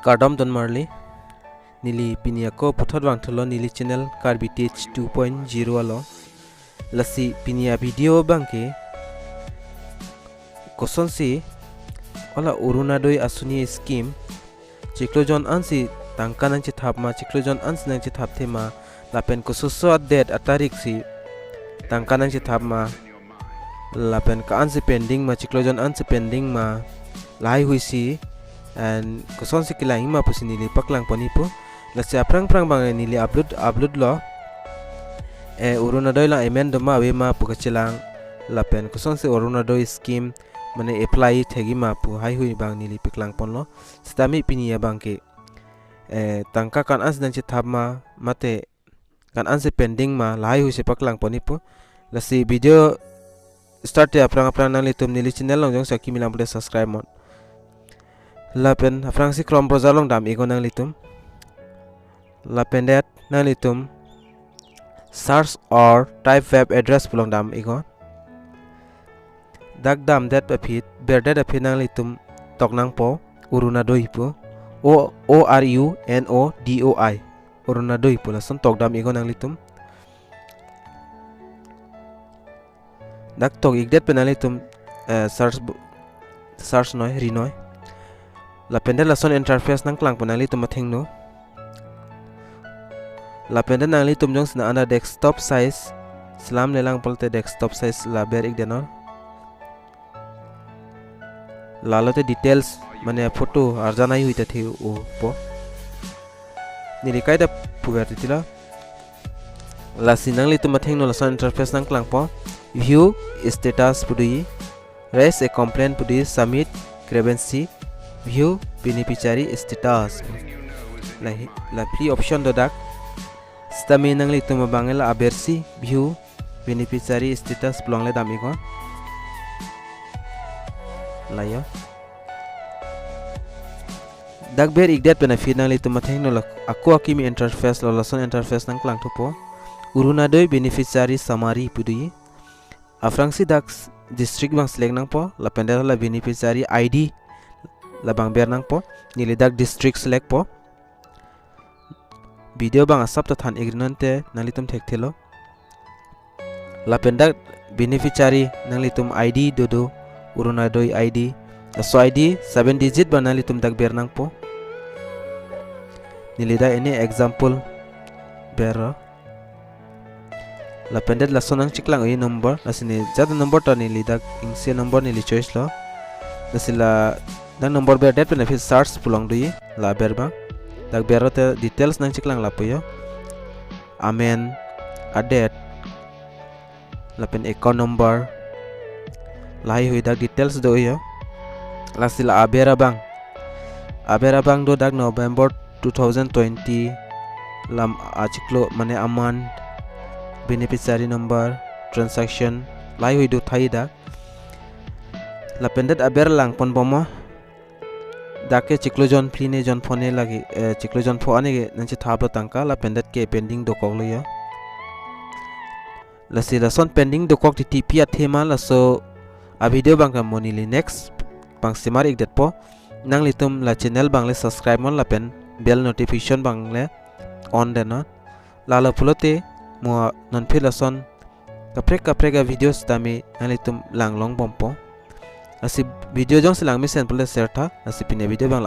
Kardom don marli nili pinia ko puthot wang tholo nili channel Karbi 2.0 alo lasi pinia video bangke Koson si ola Orunadoi Asoni Scheme Cheklo jon ansi tangka nang CETHAP ma Cheklo jon ans nang CETHAP thema LAPEN ko suso date atarik si tangka nang CETHAP ma LAPEN ka ansi pending ma Cheklo jon ansi pending ma lai hui si and Koson si KELANGI ma PUSI nili PAKLANG ponipo lasi aprang bang nili upload lo Orunadoi la amen doma we ma pukachilang LAPEN Koson si Orunadoi Scheme mane apply thegi ma pu hai hui bang nili PAKLANG pon lo stami pinia bangke tangka kan ans nang CETHAP ma mate kan ans pending ma lai hui se PAKLANG ponipo lasi video start ya aprang nang litum nili channel long jong saki milang boleh subscribe mon LAPEN aprang si Chrome browser long dam ego nang litum LAPEN dat nang litum search or type web address pulong dam ego dak dam dat apit berdat apit nang litum tok nang po Orunadoi po ORUNODOI Orunadoi po lason tok dam ego nang litum dak tok igdet pe nang litum search noi rinoi LAPEN dat lason interface nang klang po nang litum mathing no LAPEN dat nang litum jong sina anda desktop size selam lelang polte desktop size la ber ik denor lalote details mane photo arjana hui ta the o po nili kaida puber titila la sinang litum mathing no lason interface nang klang po view status pudui raise a complaint pudui submit grievance view beneficiary status la free option do dak stami nang litum bangela abersi view beneficiary status plong le dami ko layo dak ber igdat benefit nang litum matheng no aku akimi interface lo lason interface nang klang thopo Orunadoi beneficiary summary pudui afrang si dak district bang select nang po LAPEN dat la beneficiary id labang ber nang po nili dak district select po video bang asap ta than ignorante nang litum thek thelo LAPEN dak beneficiary nang litum id dodo Orunadoi id LASO id 7 digit ba nang litum dak ber nang po nili da ini example ber LAPEN dat laso nang chiklang oi number lasini jada number ta nili dak ingse number nili choice lo lasila nang number ber dat benefit search pulong dui la ber bang dak berote details nang chiklang lapuyo amen adet LAPEN account number lai hui dak details do yo lasila abera bang do dak November 2020 lam Cheklo mane amount beneficiary number transaction lai hui do thai dak LAPEN dat aber lang pon bomo dake Cheklo jon pline jon phone lagi Cheklo jon pho ane nang CETHAP lo tangka LAPEN dat ke pending do kok lo yo lasi lason pending do kok TTP athema laso a video bang ka monili next bang simar ik det po nang litum la channel bang le subscribe mon LAPEN bell notification bang le on dena lalo PULOTE mo non philason kapreka videos tami nang litum lang long bompo asi video jong silang misen pole share tha asi pine video bang